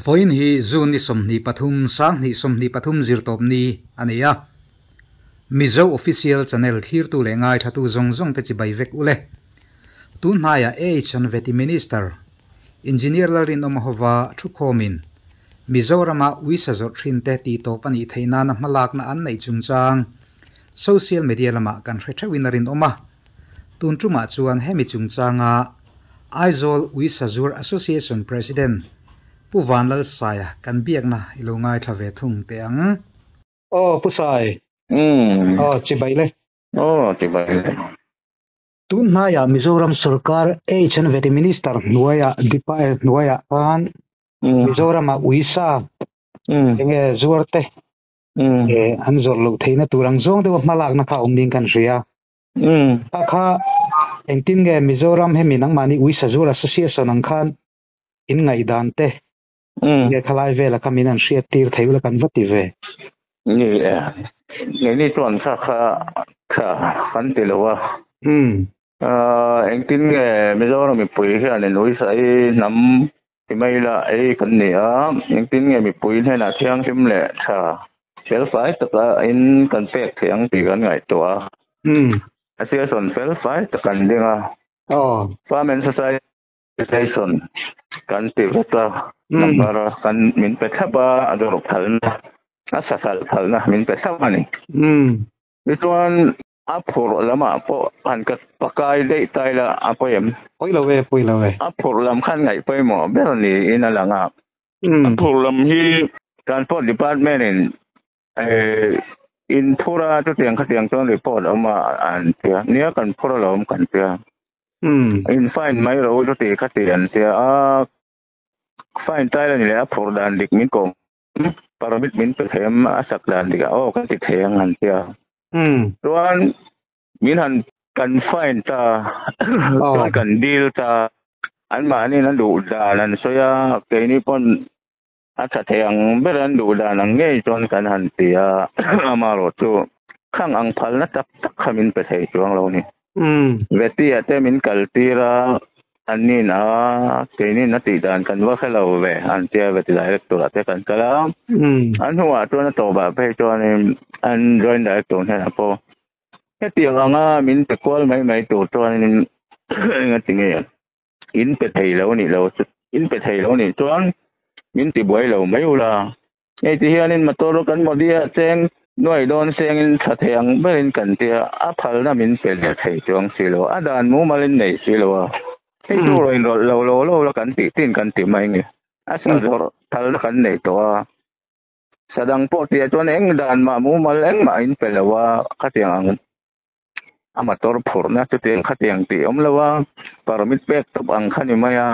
voin hi zun ni somni pathum sang ni somni pathum zirtop ni ania mizo official channel thir tu le ngai thatu zong zong te chi bai vek ule tun haya chan veti minister engineer larin omhova thu khomin mizorama wisazor thin te ti to pani theina na malak na an nei chungchang social media lama kan hretawinarin oma tun tuma chuan hemi chungchanga Aizol Wisazur Association President Puvanlal Saya kan biakna ilungai thave thung teang pusai chibaile chibaile tun haya Mizoram Sarkar chan veti minister nuaya an Mizoram Wisa enge zuarte an zorlo theina turang zong de malak na kha umding kan ria akha engtin ge Mizoram he minang mani Wisazur Association ang khan in ngai dan te ge khalai vela kaminan ria tir theula kan vati ve ni tuan kha kan tilawa engtin ge Mizoram mi pui he an noi sai nam timaila kan ni engtin ge mi pui he na thiang sim le tha sel fai ta in kan pek thiang ti kan ngai to Association fell fight kan dinga Farming Society kan tivata number kan min pethaba ador phalna asasal phalna min pethaba ni ituan apur lama po an ka pakai dei taila apoyem poilawe apur lam khan ngai poimo berani inalanga apur lam hi transport department in pura tu tiang khatiang ton report ama an tia nia kan pura lom kan tia in fine mai ro tu ti khatian tia fine taila ni la phur dan dik min ko paramit min pe them asak dan dik kan ti theng an tia tuan min han kan fine ta kan deal ta an ma ni nan du da nan soya ke ni pon acha theyang beran du da nang nge chon kan han tia amaro chu khang ang phal na tak khamin pe thei chuang lo ni veti ate min kaltira anni na keini na ti dan kan wa khalo ve an tia veti director ate kan kala an huwa to na to ba pe chon an join director na po he tiang anga min te kwal mai to chon ngatinge in pe thei lo ni chon min ti buai lo mai ula ei ti hianin motor kan modia cheng noi don seng in thatheang berin kan tia a phal na min pe le thei chuang silo adan mu malin nei silo ei tu roin lo kan ti tin kan ti mai nge asa dor thal kan nei to sadang po tia chuan eng dan ma mu mal eng ma in pe lawa khatiang amator phurna chu tiang khatiang ti om lawa paramit pek top ang khani maya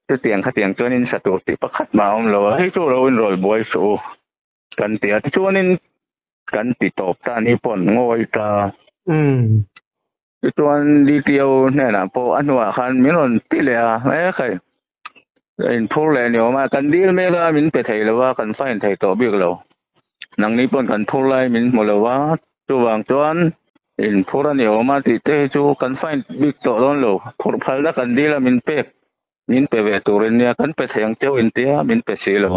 tu tiang khatiang chuanin satu ti pakhat ma om lo hei chu ro in rol boy su kan tia chuanin kan ti top ta ni pon ngoi ta chuan di tiau ne na po anwa khan minon ti le khai in phur le ni ma kan dil me ga min pe thei lo wa kan fain thei to bi lo nang ni pon kan phur lai min mo lo wa chu wang chuan in phur ani ma ti te chu kan fain bi to don lo phur phal da kan dil min pek min pe ve turin nia kan pe theng cheu in tia min pe si lo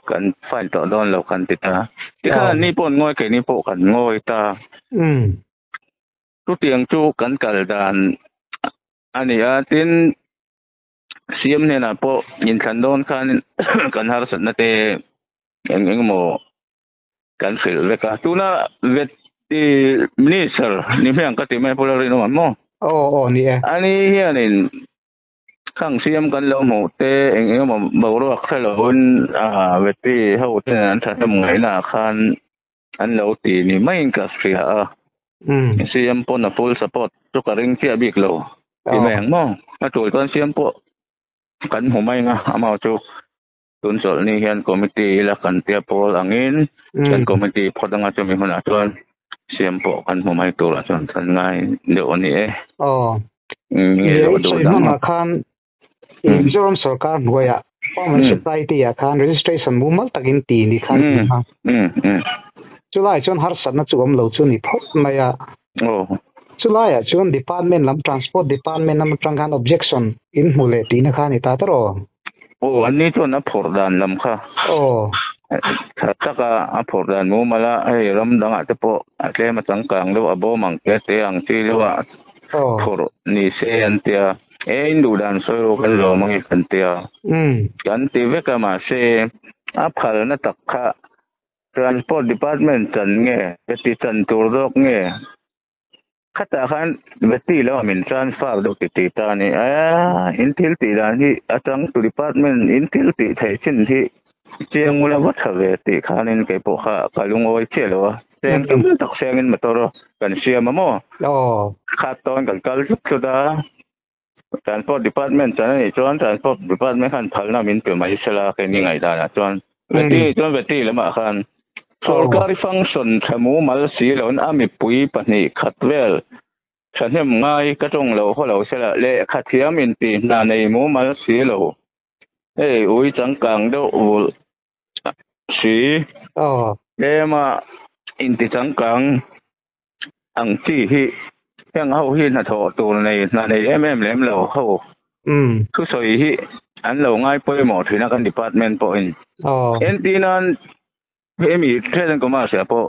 kan fain to don lo kan ti ta ni pon ngoi ke ni po kan ngoi ta tu tiang chu kan kal dan ani tin siam ne na po in than don kan kan har sat na te eng mo kan fil ve ka tu na vet ti minister ni phang ka ti mai po ri no mo ni ani hianin khang siam kan lo mo te eng mo ro khalo un veti ho te an tha tam ngai na khan an lo ti ni mai ka sia siam po na full support to ka ring tia bik lo ti meng mo na tul kon siam po kan hu mai nga amao chu tun sol ni hian committee la kan tia pol angin kan committee phodanga chu mi hona chuan siam po kan hu mai to la chuan than ngai de oni ma khan Mizoram Sarkar nuaya Farming Society khan registration mumal takin ti ni khan chulai chon har san na chuam lo chu ni phot maya chulaya chuan department lam transport department lam tangkan objection in mule ti na kha ni ta taroอันนี้ตัวนับผลดันลำค่ะถ้าก็ผลดันมูมาละให้รำดังอาจจะพอแค่มาสังกังหรือว่าบ่มังแค่เตียงที่หรือว่าผลนี่เสียนเตียดูดันสวยกันหรอมังอีกันเตียกันตีเวกมาเสียพัลนัตค่ะ transport department จันเงี้ยจะติดจันตัวรกเงี้ยขัดขันเวทีแล้วมิน transfer ดูกิติตานี่อินทิลติดานี่อาจารย์ตัว department อินทิลติไทยชินที่เจียงมูลวัฒน์เวทีขานินเก็บปกขากลุงเอาไว้เชี่ยวว่าเสียงก็ไม่ตักเสียงอินมาตัวกันเชียร์มาโม่ขาดตอนกันกัลชุกสุดา transport department จันนี่จวน transport department ขันพัลน่ะมินเปลี่ยนมาอิสระแค่นี้ไงได้นะจวนเวทีแล้วมาขันSorkari function ขมูมัลสีเหล่านั้นมีปุ๋ยปนิขัดเวลฉันเห็นง่ายกระจงเหล่าเขาเหล่าเสละเละขัดเทียมินตีนาในมูมัลสีเหล่าอุ้ยจังกังเดาสีมาอินติจังกังอังที่ที่ยังเขาหินหัดถอตัวในนาในเล่มเหล่าเขาคือสวยที่อันเหล่าง่ายไปหมดที่นักการ department ปอยเอ็นตีนั้นมีเท่านั้นก็มาเสียพอ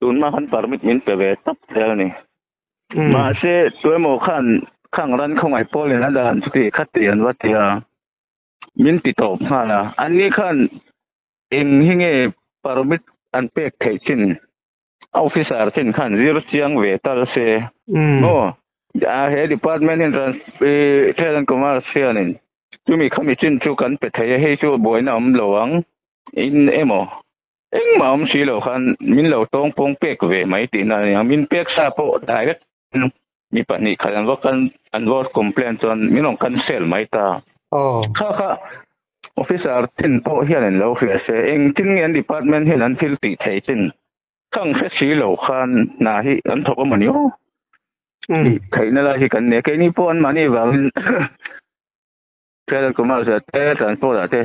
ตุนมาขันปาร์มิดมินเปเวตับแล้วนี่มาเสียตัวหมอข้างรันของไอ้พอเลยนะด่านสุดที่ขัดเตียนวัดเทียมินติดตบมาละอันนี้ขันเองหิ้งปาร์มิดอันเป็กเขจินออฟฟิศอาร์จินขันซีรเชียงเวตัลเสียโอ้เฮดิพาร์ตเมนต์ทรานส์เท่านั้นก็มาเสียนี่จูมีคำจินจูกันไปเทียให้จูบอยน้ำหลวงอินเอโมมาอมสีเหล่าคันมินเหล่าตรงปงเป็กเวไม่ตีนั่นยังมินเป็กซาโปได้ก็มีปัญหาขันว่ากันอันว่าคอมเพลนจนมินลงคันเซลไม่ตาค่ะออฟฟิศอาร์ตินโปเฮียนเราเสียเสียเองทิ้งเงินดีพาร์ตเมนต์เฮียนทิลติไทยจินข้างเฟสสีเหล่าคันนาฮีอันทบมันอยู่ใครนั่นละที่กันเนี่ยแค่นี้พอนมานี่ว่าเพื่อนก็มาเสียแต่ตอนโปแต่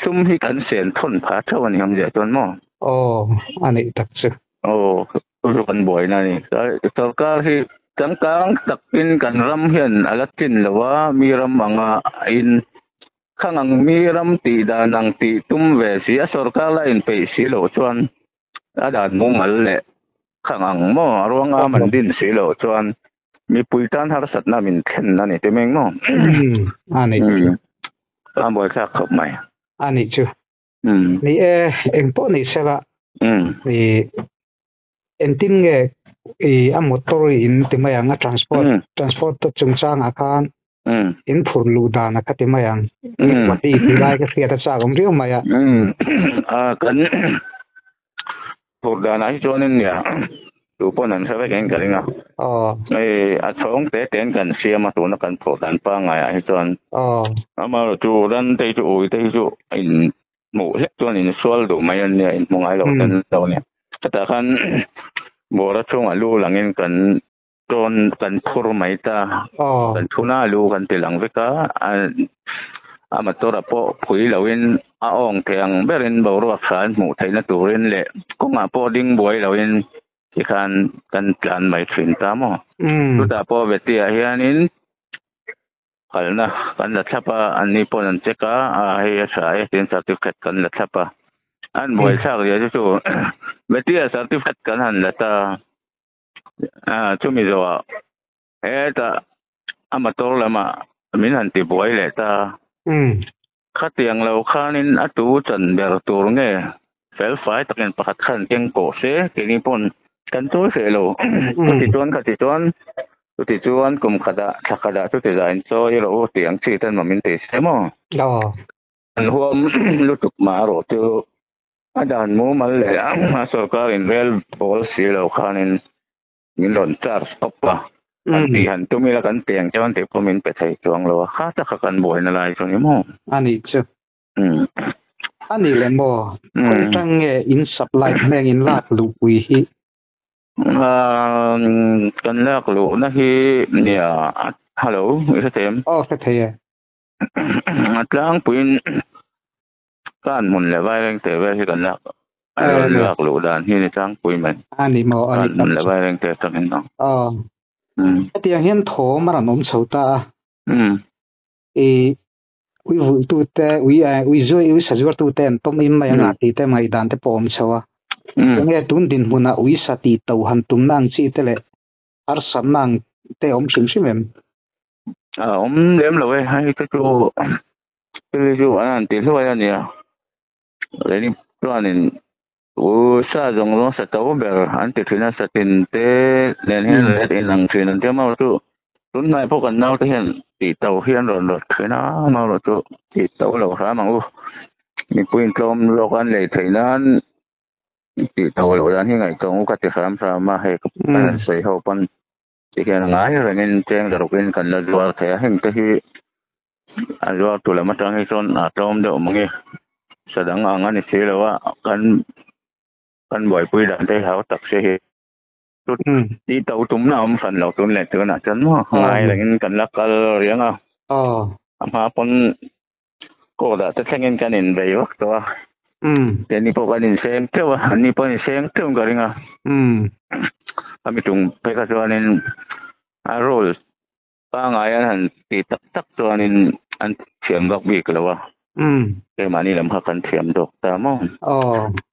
ซุ่มที่กันเสียนทนผาเท่าวันนี้ทำเสียจนมั่งอันนี้ตักซึรู้กันบ่อยนะนี่ตอนก็ที่จังกังตักปินกันรำเห็นอะไรจินหรือว่ามีรำมังอินข้างมีรำตีดานังตีตุ้มเวสีสรกาลอินไปสีเหลวจวนอาดานมุมัลเละข้างมั่งรวงมันดินสีเหลวจวนมีปุยตันหาสัตว์น้ามินเข็นนั่นนี่ตัวเมงมั่งอันนี้ตามบ่อยข้าขับใหม่อันนี้จูนี่เอ็งพอนี่เสละนี่เอ็นตินเงอมอเตอร์อินติมายังtransportตัวจงสร้างอาคารอินพูลูดานะคัติมายังวันที่ที่ไล่ก็เสียทัศน์ของเรื่องมากันพูดดานะที่ชวนเนี่ยดูปนันใช่ไหมกันกันเนาะอาช่องเตะกันเสียมาตัวนักการพูดดันป้าไงที่ชวนมาจูดันเตจูเตจูอินหมู่เล็กตัวนี้สวลดูไม่เนี่ยมองไอ้เราเนี่ยแต่คันบัวช่วงลูหลังเงินกันจนกันพูดไม่ตากันทุน่าลูกันตีหลังวิกามาตัวเราพอคุยเราเองอ่องเทียงเบรินบรัวขานหมู่ไทยนัตัวเรนเละก็มาพอดิ้งบวยเราเองที่กันการไม่ถึงตามตัวแต่พอเวทีเฮียนินขันนะกันลัทธิปะอันนี้พอนันเจก้าเฮียสายเป็นสัติฟิเคตกันลัทธิปะอันบวยสักเดียวจู่เวทีสัติฟิเคตกันหันลัทธิชุ่มมีตัวแต่มาตัวละมามินหันติบวยเลยตาข้าเตียงเราข้านินอัตุจันเบรตัวเงี้ยเฟลไฟตะเกียงปัดขันเกียงโกเสทีนี้ปนกันตัวเสโลติจวนกุมขดาชักขดาทุติยานโซยเราเตียงชีตันมามินติเสมออันหัวลุตุกมาโรตูอาจารย์มูมาเลยมาสกัดอินเวลบอลสีเราข้านินมินหล่นจาร์สต็อปปะอันที่หันตัวมีละกันเตียงเจ้าอันเด็กพอมินไปไทยจวงเราข้าจะขักันบ่อยนั่นอะไรตรงนี้มั้งอันนี้ใช่อันนี้เลยมั้งคนตั้งอินสับไลท์แม่งอินลากลูกวิฮีกันลากลูกนะฮีเนี่ยฮัลโหลมิสเตมเสถียรกลางปืนการหมุนเลยไว้เร่งเตะไว้ที่กันลากลูกด่านที่ในจ้างปุยมันอันนี้มั้งการหมุนเลยไว้เร่งเตะตรงนี้น้อง tiang hian tho mà nom chota e ui vu tu te ui zoi ui sajur tu ten tom im mai nga ti te mai dan te pom chawa nge tun din huna ui sati to han tum nang chi te le ar sam nang te om sim simem om lem lo hai cái chu an ti lo ya ni le ni planin u sa jong lo sa to ber an ti thina sa tin te len hen le in ang thina te ma tu tun nai pok an nau te hian ti to hian ron lot thina ma ro tu ti to lo ra ma u mi puin klom lo kan le thainan ti to lo dan hi ngai tong ka ti kham sa ma he ka sei ho pan ti hian ngai ra ngin cheng da rokin kan la zuar the heng te hi a zuar tu la ma tang hi son a tom de mangi sadang ang ani se lo wa kan boy pui dan te hau tak se hi tut ti to tum na om san lo tun le tu na chan mo ngai ra ngin kan la kal riang a ama pon ko da te thengin kan in bei wak to te ni po kan in sem te wa ni po in sem tum ga ringa ami tung pe ka chuanin a rol pa ngai an ti tak tak chuanin an thiam gak bi ka lawa ke mani lam ha kan thiam dok ta mo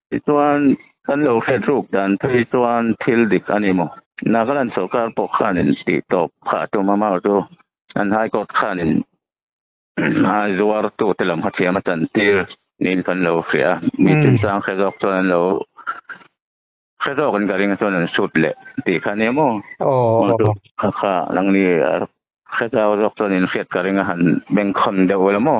ti chuan kan lo khet ruk dan thei chuan thil dik ani mo nagalan sarkar po khanin ti top kha to mama to an hai kot khanin a zuar tu telam ha thiam tan tir nin kan lo khia mi tin sang khedok chuan lo khedok kan garing chuan sut le ti khane mo kha lang ni khedok dok chuan khet garing han beng khon de wala mo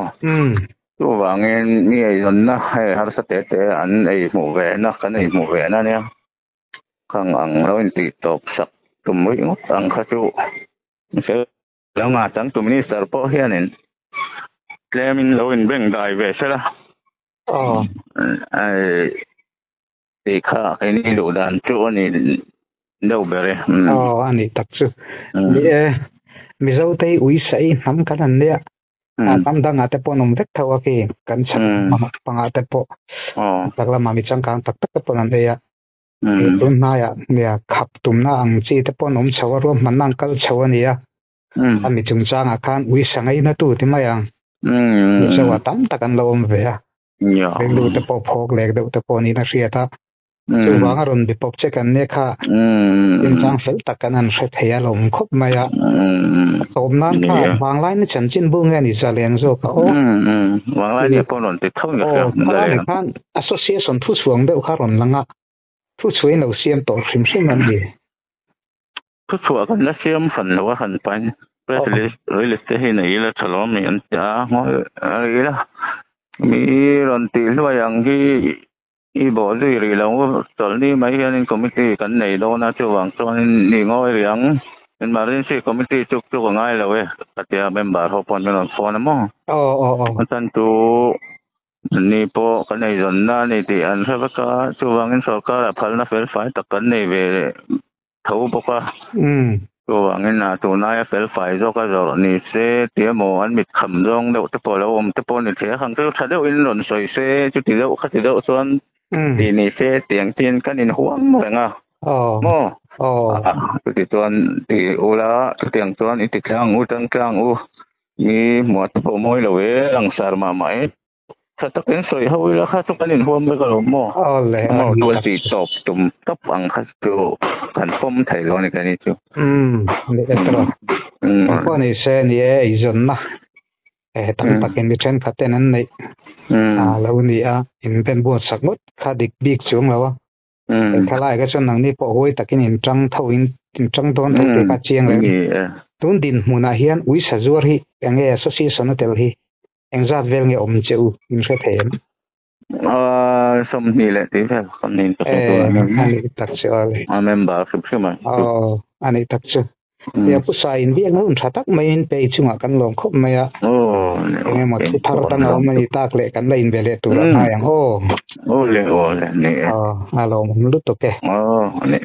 tu wangin ni ai on na har sa te an ai mu ve na kan ai mu ve na ne khang ang lo in ti top sak tum wi ngot ang kha chu se lo nga chang tu minister po hianin claiming lo in beng dai ve sela ai ti kha kai ni lu dan chu ni đâu bere ani tak chu mi zo te ui sai nam kan an le tam dang ate po nom vek thawa ki kan chan panga te po takla ma mi chang kang tak tak po nan ya tun na ya mia khap tum na ang chi te po nom chawa ro man nang kal chawa ni ya ami chung chang a khan ui sangai na tu ti ma yang chawa tam takan lo om ve ya lu te po phok lek de te po ni na ria ta chu wang ron bi pop che kan ne kha in chang fel takan an hre theya lom khop ma ya tom na kha wang lai ni chan chin bu nge ni za leng zo ka wang lai ni po ron te thong ya khan association thu chuang de kha ron langa thu chuin lo siam to hrim hrim an di thu chuan kan la siam fan lo han pan real estate hi nei la chalom ni an ta ngoi la mi ron ti lo yang gi i bo zui ri lo tol ni mai hian committee kan nei do na chu wang chuan ni ngoi riang emergency committee chuk chu ngai lo katia member ho pon men phone mo tan tu ni po kan nei zon na ni ti an ha ka chu wang in sarkar phal na fel fai tak kan nei ve thau boka chu wang in na tu na ya fel fai zo ka zo ni se ti mo an mit kham jong do te po lo om te po ni the khang chu tha deu in ron soi se chu ti deu kha ti deu chuan ti ni se tiang tin kan in huang nga mo ti chuan ti ula tiang chuan i ti thlang u tang tlang u ni mo po moi lo we ang sar ma mai sa takin soi hawila kha chu kan in huam me ka lo mo mo tu ti top tum top ang kha chu kan pom thai lo ni kan ni chu le etro ko ni se ni e izon na tam takin mi chen khaten an nei lo ni a in ben bo sakmut kha dik big chung lo khalai ka chon nang ni po hoi takin in tang thau in tang don thau te ka chiang le tun din hmuna hian ui sajur hi ange association tel hi engzat vel nge om cheu in hre them som ni le ti fel som ni ani tak chale member subscribe ani tak chu ya pu sa in bi ngun thatak main pe chunga kan lom khop maya nge mo thu thar ta no mani tak le kan lein vele tu ra yang le le ne alo mum lu to ke ne